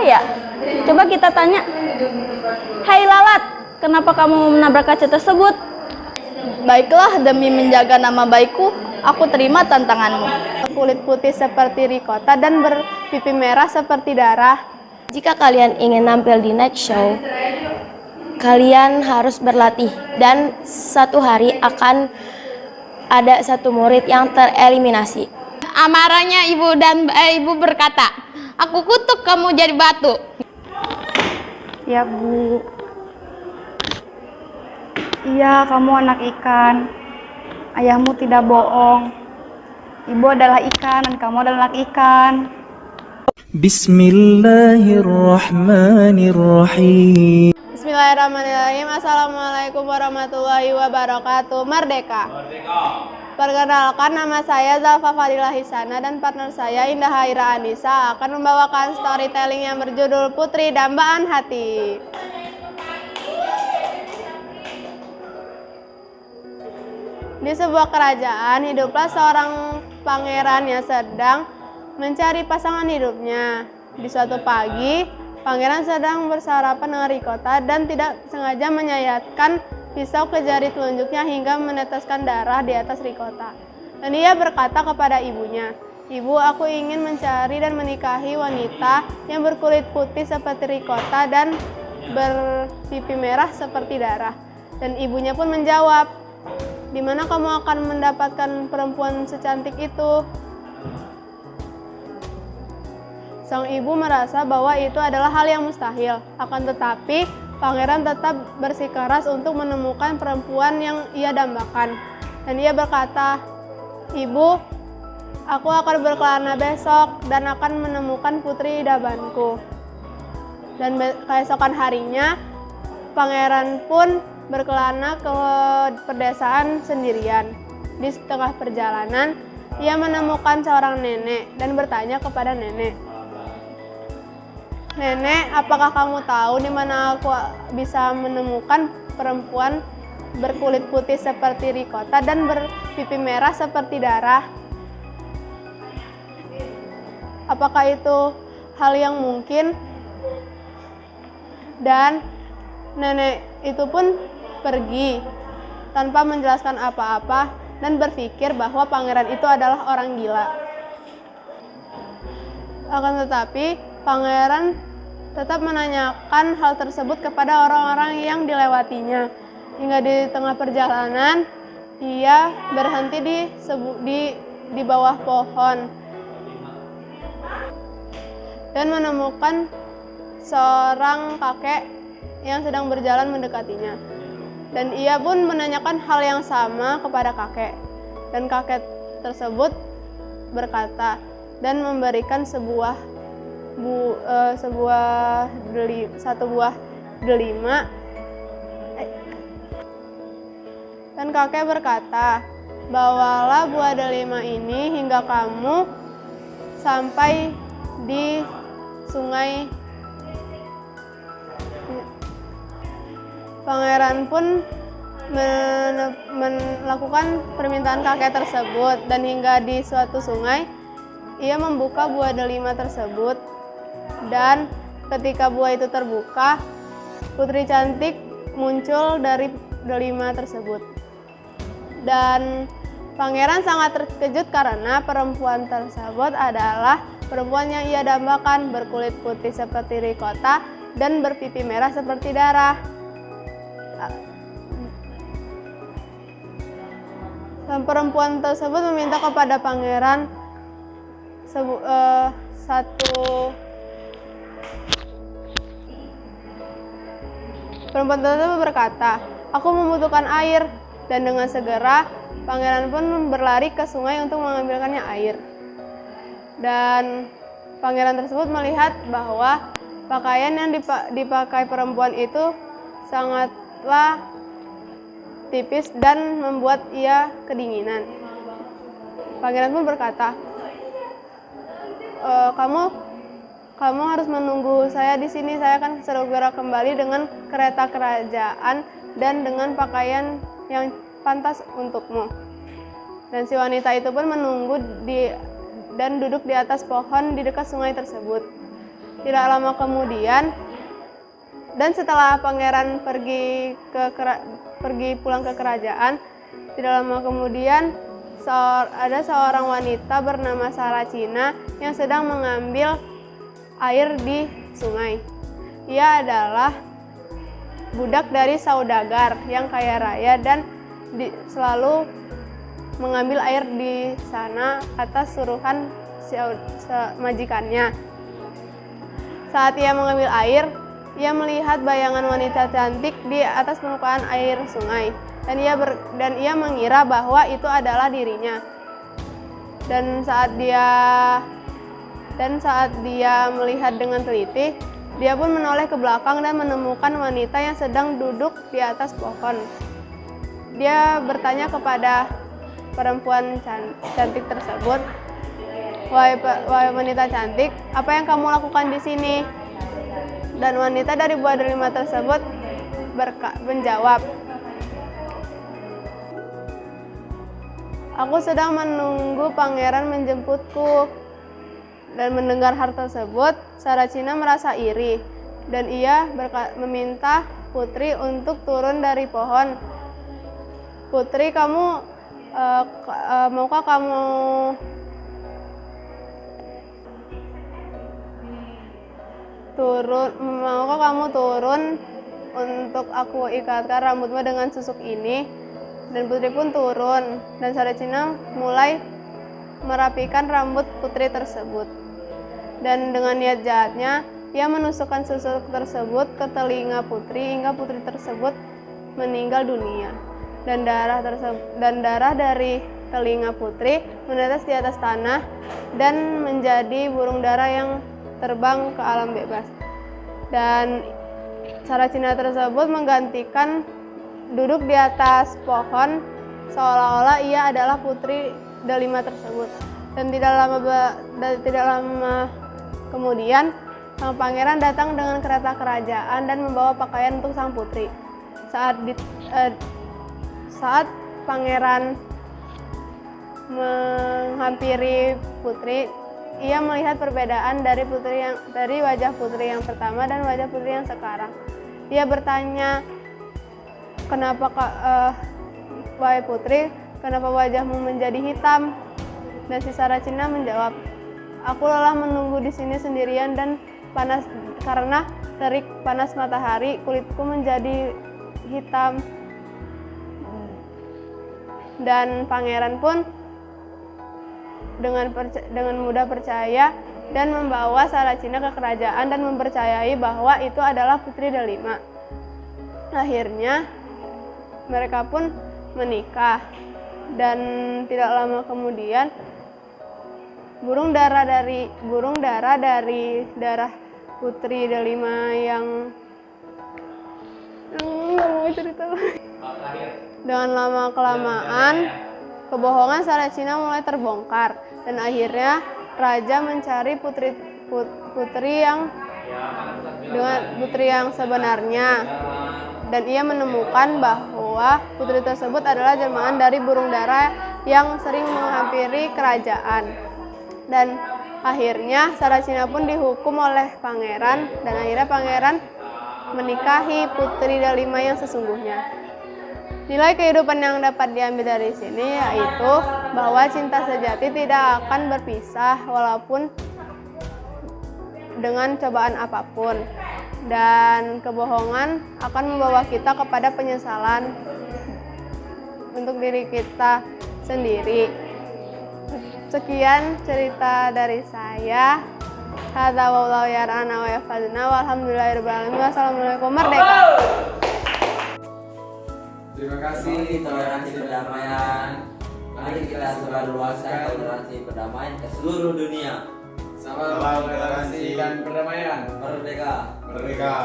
ya? Coba kita tanya. Hai Lalat, kenapa kamu menabrak kaca tersebut? Baiklah, demi menjaga nama baikku, aku terima tantanganmu. Kulit putih seperti rikota dan berpipi merah seperti darah. Jika kalian ingin tampil di next show, kalian harus berlatih dan satu hari akan ada satu murid yang tereliminasi. Amarahnya ibu berkata, aku kutuk kamu jadi batu. Ya Bu. Iya, kamu anak ikan. Ayahmu tidak bohong. Ibu adalah ikan dan kamu adalah anak ikan. Bismillahirrahmanirrahim. Bismillahirrahmanirrahim. Assalamualaikum warahmatullahi wabarakatuh. Merdeka. Perkenalkan, nama saya Zalfa Fadilah Hisana dan partner saya Indah Haira Anissa akan membawakan storytelling yang berjudul Putri Dambaan Hati. Di sebuah kerajaan, hiduplah seorang pangeran yang sedang mencari pasangan hidupnya. Di suatu pagi, pangeran sedang bersarapan dengan rikota dan tidak sengaja menyayatkan pisau ke jari telunjuknya hingga meneteskan darah di atas rikota. Dan ia berkata kepada ibunya, "Ibu, aku ingin mencari dan menikahi wanita yang berkulit putih seperti rikota dan berpipi merah seperti darah." Dan ibunya pun menjawab, "Di mana kamu akan mendapatkan perempuan secantik itu?" Sang ibu merasa bahwa itu adalah hal yang mustahil. Akan tetapi, pangeran tetap bersikeras untuk menemukan perempuan yang ia dambakan. Dan ia berkata, "Ibu, aku akan berkelana besok dan akan menemukan putri idamanku." Dan keesokan harinya, pangeran pun berkelana ke pedesaan sendirian. Di tengah perjalanan, ia menemukan seorang nenek dan bertanya kepada nenek, "Nenek, apakah kamu tahu di mana aku bisa menemukan perempuan berkulit putih seperti rikota dan berpipi merah seperti darah? Apakah itu hal yang mungkin?" Dan nenek itu pun pergi tanpa menjelaskan apa-apa dan berpikir bahwa pangeran itu adalah orang gila. Akan tetapi, pangeran tetap menanyakan hal tersebut kepada orang-orang yang dilewatinya. Hingga di tengah perjalanan, ia berhenti di bawah pohon dan menemukan seorang kakek yang sedang berjalan mendekatinya. Dan ia pun menanyakan hal yang sama kepada kakek. Dan kakek tersebut berkata dan memberikan satu buah delima. Dan kakek berkata, "Bawalah buah delima ini hingga kamu sampai di sungai." Pangeran pun melakukan permintaan kakek tersebut dan hingga di suatu sungai ia membuka buah delima tersebut. Dan ketika buah itu terbuka, putri cantik muncul dari delima tersebut. Dan pangeran sangat terkejut karena perempuan tersebut adalah perempuan yang ia dambakan, berkulit putih seperti rikota dan berpipi merah seperti darah. Dan perempuan tersebut meminta kepada pangeran Perempuan tersebut berkata, "Aku membutuhkan air." Dan dengan segera pangeran pun berlari ke sungai untuk mengambilkannya air. Dan pangeran tersebut melihat bahwa pakaian yang dipakai perempuan itu sangatlah tipis dan membuat ia kedinginan. Pangeran pun berkata, Kamu harus menunggu saya di sini. Saya akan segera kembali dengan kereta kerajaan dan dengan pakaian yang pantas untukmu." Dan si wanita itu pun menunggu dan duduk di atas pohon di dekat sungai tersebut. Tidak lama kemudian, dan setelah pangeran pergi pulang ke kerajaan, tidak lama kemudian ada seorang wanita bernama Saracina yang sedang mengambil air di sungai. Ia adalah budak dari saudagar yang kaya raya dan selalu mengambil air di sana atas suruhan majikannya. Saat ia mengambil air, ia melihat bayangan wanita cantik di atas permukaan air sungai, dan ia mengira bahwa itu adalah dirinya. Dan saat dia melihat dengan teliti, dia pun menoleh ke belakang dan menemukan wanita yang sedang duduk di atas pohon. Dia bertanya kepada perempuan cantik tersebut, "Wahai wanita cantik, apa yang kamu lakukan di sini?" Dan wanita dari buah delima tersebut menjawab, "Aku sedang menunggu pangeran menjemputku." Dan mendengar hal tersebut, Saracina merasa iri dan ia meminta putri untuk turun dari pohon. "Putri, maukah kamu turun untuk aku ikatkan rambutmu dengan susuk ini?" Dan putri pun turun, dan Saracina mulai merapikan rambut putri tersebut. Dan dengan niat jahatnya, ia menusukkan susuk tersebut ke telinga putri hingga putri tersebut meninggal dunia. Dan darah dari telinga putri menetes di atas tanah dan menjadi burung dara yang terbang ke alam bebas. Dan Saracina tersebut menggantikan duduk di atas pohon seolah-olah ia adalah putri delima tersebut. Dan tidak lama kemudian, sang pangeran datang dengan kereta kerajaan dan membawa pakaian untuk sang putri. Saat pangeran menghampiri putri, ia melihat perbedaan dari wajah putri yang pertama dan wajah putri yang sekarang. Ia bertanya, "Wahai putri, kenapa wajahmu menjadi hitam?" Dan si Saracina menjawab, "Aku lelah menunggu di sini sendirian dan karena terik panas matahari, kulitku menjadi hitam." Dan pangeran pun dengan mudah percaya dan membawa Saracina ke kerajaan dan mempercayai bahwa itu adalah putri delima. Akhirnya mereka pun menikah, dan tidak lama kemudian burung dara dari darah putri delima yang dengan lama-kelamaan kebohongan Saracina mulai terbongkar, dan akhirnya raja mencari putri yang sebenarnya, dan ia menemukan bahwa putri tersebut adalah jelmaan dari burung dara yang sering menghampiri kerajaan. Dan akhirnya Saracina pun dihukum oleh pangeran, dan akhirnya pangeran menikahi putri delima yang sesungguhnya. Nilai kehidupan yang dapat diambil dari sini yaitu bahwa cinta sejati tidak akan berpisah walaupun dengan cobaan apapun, dan kebohongan akan membawa kita kepada penyesalan untuk diri kita sendiri. Sekian cerita dari saya. Hadza wallahu yar'ana wa yahfazuna walhamdulillahirabbil alamin. Wassalamualaikum, merdeka. Terima kasih toleransi perdamaian. Mari kita sebarluaskan toleransi perdamaian ke seluruh dunia. Salam toleransi dan perdamaian. Merdeka. Merdeka.